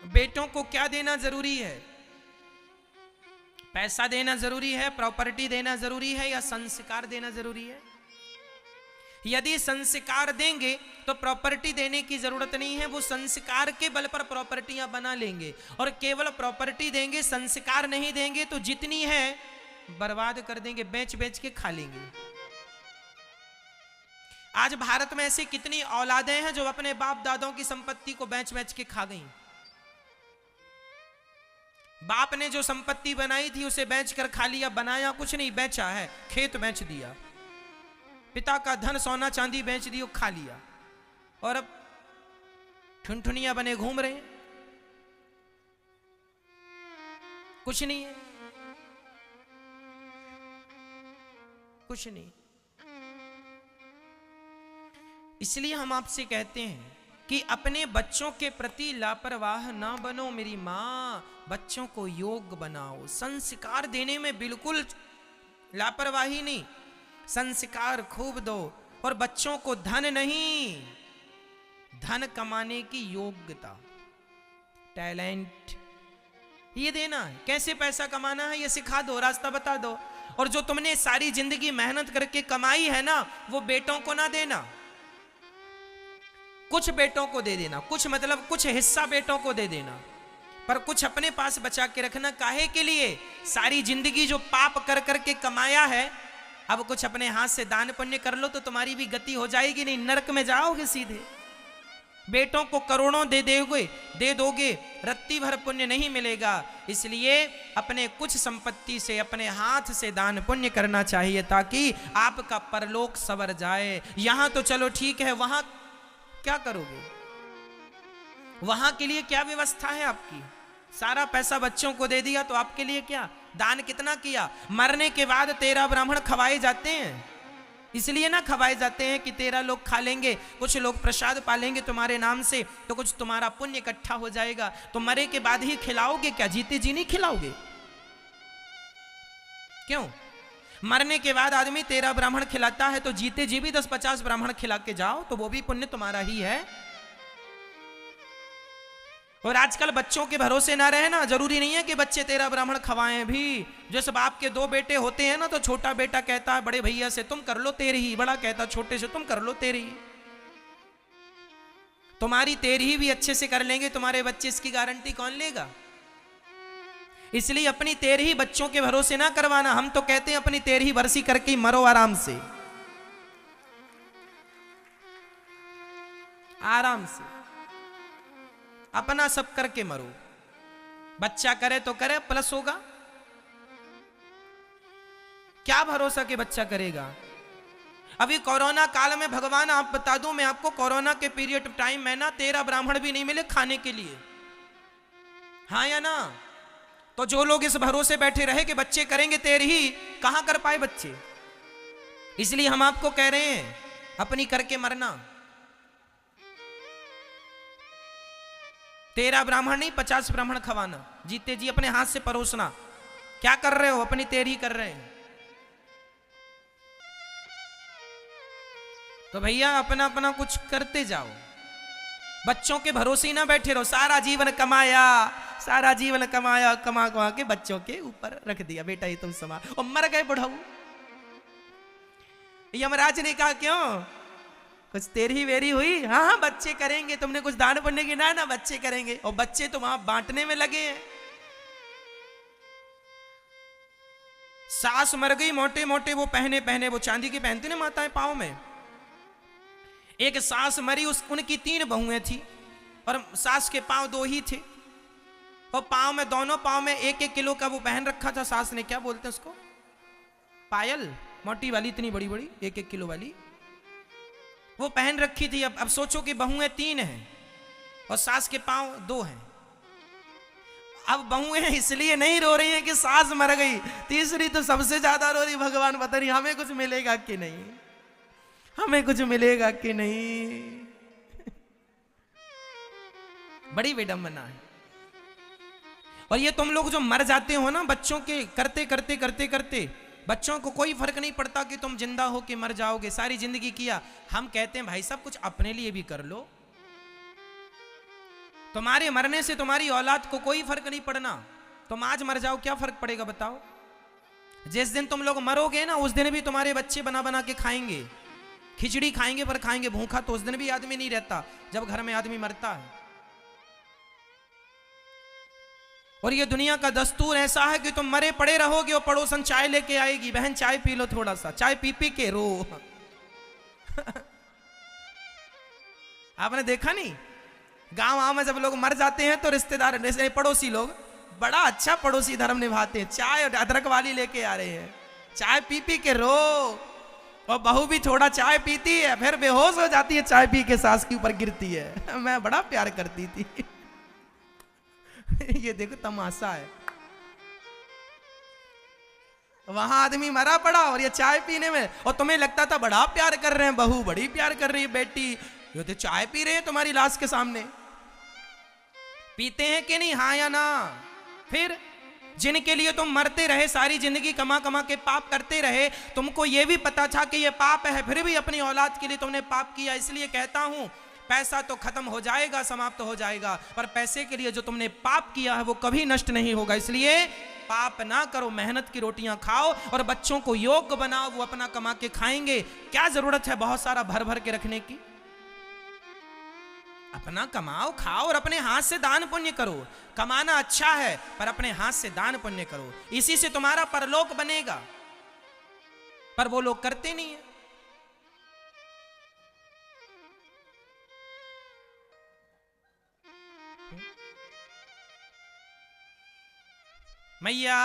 बेटों को क्या देना जरूरी है? पैसा देना जरूरी है, प्रॉपर्टी देना जरूरी है, या संस्कार देना जरूरी है? यदि संस्कार देंगे तो प्रॉपर्टी देने की जरूरत नहीं है, वो संस्कार के बल पर प्रॉपर्टियां बना लेंगे। और केवल प्रॉपर्टी देंगे, संस्कार नहीं देंगे तो जितनी है बर्बाद कर देंगे, बेच बेच के खा लेंगे। आज भारत में ऐसी कितनी औलादें हैं जो अपने बाप दादाओं की संपत्ति को बेच बेच के खा गई। बाप ने जो संपत्ति बनाई थी उसे बेचकर खा लिया, बनाया कुछ नहीं, बेचा है, खेत बेच दिया, पिता का धन सोना चांदी बेच दिया, खा लिया, और अब ठुनठुनिया बने घूम रहे हैं, कुछ नहीं है, कुछ नहीं। इसलिए हम आपसे कहते हैं कि अपने बच्चों के प्रति लापरवाह ना बनो मेरी मां, बच्चों को योग्य बनाओ। संस्कार देने में बिल्कुल लापरवाही नहीं, संस्कार खूब दो। और बच्चों को धन नहीं, धन कमाने की योग्यता, टैलेंट, ये देना है। कैसे पैसा कमाना है ये सिखा दो, रास्ता बता दो। और जो तुमने सारी जिंदगी मेहनत करके कमाई है ना, वो बेटों को ना देना, कुछ बेटों को दे देना, कुछ मतलब कुछ हिस्सा बेटों को दे देना, पर कुछ अपने पास बचा के रखना। काहे के लिए? सारी जिंदगी जो पाप कर करके कमाया है, अब कुछ अपने हाथ से दान पुण्य कर लो तो तुम्हारी भी गति हो जाएगी, नहीं नरक में जाओगे सीधे। बेटों को करोड़ों दे दोगे, रत्ती भर पुण्य नहीं मिलेगा। इसलिए अपने कुछ संपत्ति से, अपने हाथ से दान पुण्य करना चाहिए, ताकि आपका परलोक सवर जाए। यहां तो चलो ठीक है, वहां क्या करोगे? वहां के लिए क्या व्यवस्था है आपकी? सारा पैसा बच्चों को दे दिया तो आपके लिए क्या? दान कितना किया? मरने के बाद 13 ब्राह्मण खवाए जाते हैं, इसलिए ना खवाए जाते हैं कि 13 लोग खा लेंगे, कुछ लोग प्रसाद पालेंगे तुम्हारे नाम से, तो कुछ तुम्हारा पुण्य इकट्ठा हो जाएगा। तो मरे के बाद ही खिलाओगे क्या? जीते जी नहीं खिलाओगे। क्यों? मरने के बाद आदमी 13 ब्राह्मण खिलाता है, तो जीते जी भी 10-50 ब्राह्मण खिला के जाओ, तो वो भी पुण्य तुम्हारा ही है। और आजकल बच्चों के भरोसे ना रहे ना, जरूरी नहीं है कि बच्चे 13 ब्राह्मण खवाएं भी। जैसे बाप के 2 बेटे होते हैं ना, तो छोटा बेटा कहता है बड़े भैया से तुम कर लो 13 ही, बड़ा कहता छोटे से तुम कर लो 13 ही। तुम्हारी 13 भी अच्छे से कर लेंगे तुम्हारे बच्चे, इसकी गारंटी कौन लेगा? इसलिए अपनी 13 बच्चों के भरोसे ना करवाना। हम तो कहते हैं अपनी 13 बरसी करके ही मरो आराम से, आराम से अपना सब करके मरो। बच्चा करे तो करे, प्लस होगा, क्या भरोसा कि बच्चा करेगा? अभी कोरोना काल में भगवान आप बता दूं मैं आपको, कोरोना के पीरियड टाइम में ना 13 ब्राह्मण भी नहीं मिले खाने के लिए, हाँ या ना? तो जो लोग इस भरोसे बैठे रहे कि बच्चे करेंगे 13 ही, कहां कर पाए बच्चे? इसलिए हम आपको कह रहे हैं अपनी करके मरना। 13 ब्राह्मण नहीं, 50 ब्राह्मण खवाना, जीते जी अपने हाथ से परोसना। क्या कर रहे हो? अपनी 13 कर रहे हैं। तो भैया अपना अपना कुछ करते जाओ, बच्चों के भरोसे ही ना बैठे रहो। सारा जीवन कमाया, सारा जीवन कमाया, कमा कमा के बच्चों के ऊपर रख दिया, बेटा ये तुम समा, और मर गए बुढ़ाऊ। यमराज ने कहा क्यों? कुछ 13 वेरी हुई? हाँ हाँ बच्चे करेंगे, तुमने कुछ दान पुण्य की? ना ना बच्चे करेंगे। और बच्चे तो वहां बांटने में लगे हैं। सास मर गई, मोटे मोटे वो पहने वो चांदी की पहनती ना माताएं पाँव में। एक सास मरी, उनकी 3 बहुएं थी, और सास के पाँव 2 ही थे, और पाँव में, दोनों पाँव में 1-1 किलो का वो पहन रखा था सास ने। क्या बोलते हैं उसको? पायल, मोटी वाली, इतनी बड़ी बड़ी 1-1 किलो वाली वो पहन रखी थी। अब सोचो कि बहुएं 3 हैं और सास के पाँव 2 हैं। अब बहुएं इसलिए नहीं रो रही हैं कि सास मर गई, तीसरी तो सबसे ज्यादा रो रही, भगवान पता नहीं हमें कुछ मिलेगा कि नहीं, हमें कुछ मिलेगा कि नहीं। बड़ी विडंबना है। और ये तुम लोग जो मर जाते हो ना बच्चों के करते करते करते करते, बच्चों को कोई फर्क नहीं पड़ता कि तुम जिंदा हो कि मर जाओगे, सारी जिंदगी किया। हम कहते हैं भाई साहब कुछ अपने लिए भी कर लो। तुम्हारे मरने से तुम्हारी औलाद को कोई फर्क नहीं पड़ना। तुम आज मर जाओ, क्या फर्क पड़ेगा बताओ? जिस दिन तुम लोग मरोगे ना, उस दिन भी तुम्हारे बच्चे बना बना के खाएंगे, खिचड़ी खाएंगे, पर खाएंगे भूखा। तो उस दिन भी आदमी नहीं रहता जब घर में आदमी मरता है। और ये दुनिया का दस्तूर ऐसा है कि तुम मरे पड़े रहोगे और पड़ोसन चाय लेके आएगी, बहन चाय पी लो, थोड़ा सा चाय पी पी के रो। आपने देखा नहीं, गांव में जब लोग मर जाते हैं तो रिश्तेदार, पड़ोसी लोग बड़ा अच्छा पड़ोसी धर्म निभाते हैं। चाय और अदरक वाली लेके आ रहे हैं, चाय पी पी के रो। और बहू भी थोड़ा चाय पीती है, फिर बेहोश हो जाती है, चाय पी के सास के ऊपर गिरती है। मैं बड़ा प्यार करती थी। ये देखो तमाशा है, वहां आदमी मरा पड़ा और ये चाय पीने में। और तुम्हें लगता था बड़ा प्यार कर रहे हैं, बहू बड़ी प्यार कर रही है, बेटी ये तो चाय पी रहे हैं तुम्हारी लाश के सामने। पीते हैं कि नहीं, हाँ या ना? फिर जिनके लिए तुम मरते रहे, सारी जिंदगी कमा कमा के पाप करते रहे, तुमको ये भी पता था कि ये पाप है, फिर भी अपनी औलाद के लिए तुमने पाप किया। इसलिए कहता हूं, पैसा तो खत्म हो जाएगा, समाप्त हो जाएगा, पर पैसे के लिए जो तुमने पाप किया है वो कभी नष्ट नहीं होगा। इसलिए पाप ना करो, मेहनत की रोटियां खाओ और बच्चों को योग्य बनाओ, वो अपना कमा के खाएंगे। क्या जरूरत है बहुत सारा भर भर के रखने की? अपना कमाओ, खाओ और अपने हाथ से दान पुण्य करो। कमाना अच्छा है, पर अपने हाथ से दान पुण्य करो, इसी से तुम्हारा परलोक बनेगा। पर वो लोग करते नहीं है। मैया,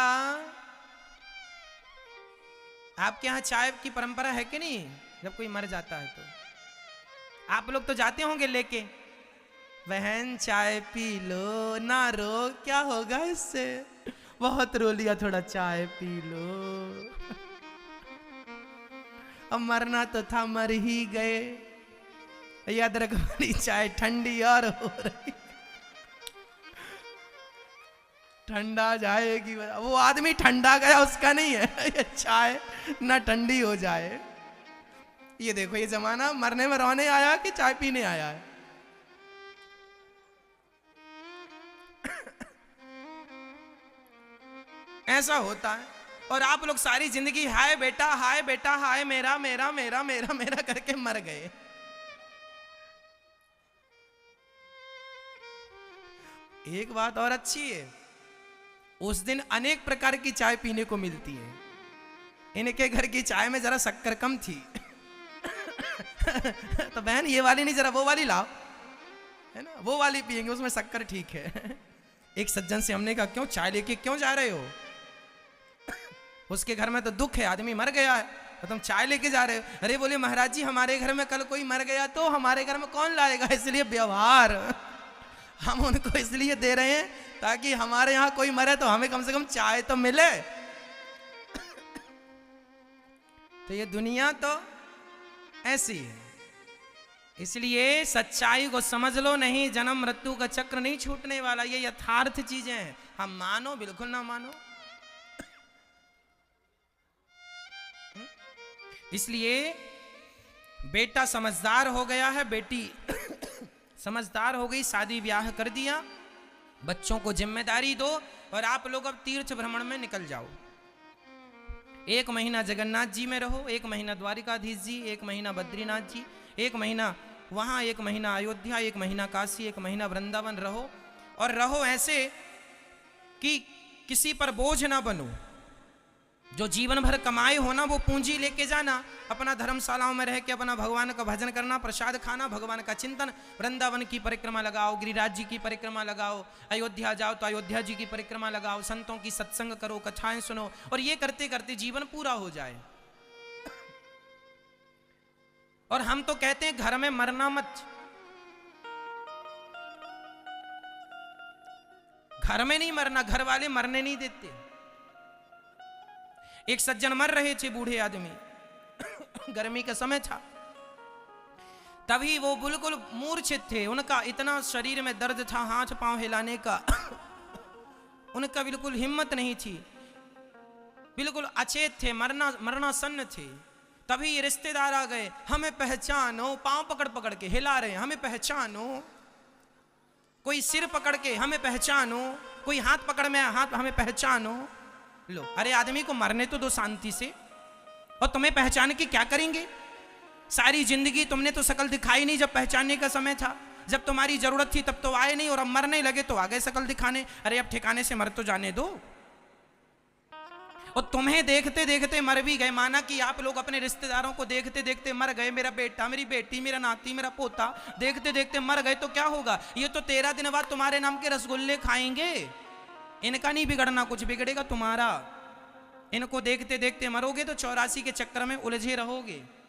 आपके यहां चाय की परंपरा है कि नहीं? जब कोई मर जाता है तो आप लोग तो जाते होंगे लेके, बहन चाय पी लो, ना रो, क्या होगा इससे, बहुत रो लिया, थोड़ा चाय पी लो। अब मरना तो था, मर ही गए। याद रख, वाली चाय ठंडी और हो रही, ठंडा जाएगी। वो आदमी ठंडा गया, उसका नहीं है ये चाय ना ठंडी हो जाए। ये देखो, ये जमाना मरने में रोने आया कि चाय पीने आया है? ऐसा होता है। और आप लोग सारी जिंदगी हाय बेटा, हाय बेटा, हाय मेरा मेरा मेरा मेरा मेरा करके मर गए। एक बात और अच्छी है, उस दिन अनेक प्रकार की चाय पीने को मिलती है। इनके घर की चाय में जरा शक्कर कम थी। तो बहन ये वाली नहीं, जरा वो वाली लाओ, है ना, वो वाली पियेंगे, उसमें शक्कर ठीक है। एक सज्जन से हमने कहा, क्यों चाय लेके क्यों जा रहे हो? उसके घर में तो दुख है, आदमी मर गया है, तो तुम चाय लेके जा रहे हो? अरे बोले महाराज जी, हमारे घर में कल कोई मर गया तो हमारे घर में कौन लाएगा, इसलिए व्यवहार हम उनको इसलिए दे रहे हैं ताकि हमारे यहाँ कोई मरे तो हमें कम से कम चाय तो मिले। तो ये दुनिया तो ऐसी है, इसलिए सच्चाई को समझ लो। नहीं, जन्म मृत्यु का चक्र नहीं छूटने वाला, ये यथार्थ चीजें हैं। हम मानो बिल्कुल ना मानो। इसलिए बेटा समझदार हो गया है, बेटी समझदार हो गई, शादी ब्याह कर दिया, बच्चों को जिम्मेदारी दो और आप लोग अब तीर्थ भ्रमण में निकल जाओ। 1 महीना जगन्नाथ जी में रहो, 1 महीना द्वारिकाधीश जी, 1 महीना बद्रीनाथ जी, 1 महीना वहाँ, 1 महीना अयोध्या, 1 महीना काशी, 1 महीना वृंदावन रहो। और रहो ऐसे कि किसी पर बोझ ना बनो। जो जीवन भर कमाए हो ना, वो पूंजी लेके जाना, अपना धर्मशालाओं में रह के अपना भगवान का भजन करना, प्रसाद खाना, भगवान का चिंतन। वृंदावन की परिक्रमा लगाओ, गिरिराज जी की परिक्रमा लगाओ, अयोध्या जाओ तो अयोध्या जी की परिक्रमा लगाओ, संतों की सत्संग करो, कथाएं सुनो, और ये करते करते जीवन पूरा हो जाए। और हम तो कहते हैं घर में मरना मत, घर में नहीं मरना, घर वाले मरने नहीं देते। एक सज्जन मर रहे थे, बूढ़े आदमी, गर्मी का समय था, तभी वो बिल्कुल मूर्छित थे, उनका इतना शरीर में दर्द था, हाथ पांव हिलाने का उनका बिल्कुल हिम्मत नहीं थी, बिल्कुल अचेत थे, मरना सन्न थे। तभी ये रिश्तेदार आ गए, हमें पहचानो, पांव पकड़ पकड़ के हिला रहे हैं, हमें पहचानो। कोई सिर पकड़ के हमें पहचानो, कोई हाथ पकड़ में हाथ हमें पहचानो। लो, अरे आदमी को मरने तो दो शांति से, और तुम्हें पहचान के क्या करेंगे? सारी जिंदगी तुमने तो शकल दिखाई नहीं जब पहचानने का समय था। जब तुम्हारी जरूरत थी तब तो आए नहीं, और अब मरने लगे तो आ गए शकल दिखाने। अरे अब ठिकाने से मर तो जाने दो। और तुम्हें देखते देखते मर भी गए। माना कि आप लोग अपने रिश्तेदारों को देखते देखते मर गए, मेरा बेटा, मेरी बेटी, मेरा नाती, मेरा पोता, देखते देखते मर गए, तो क्या होगा? ये तो 13 दिन बाद तुम्हारे नाम के रसगुल्ले खाएंगे। इनका नहीं बिगड़ना, कुछ बिगड़ेगा तुम्हारा। इनको देखते देखते मरोगे तो 84 के चक्कर में उलझे रहोगे।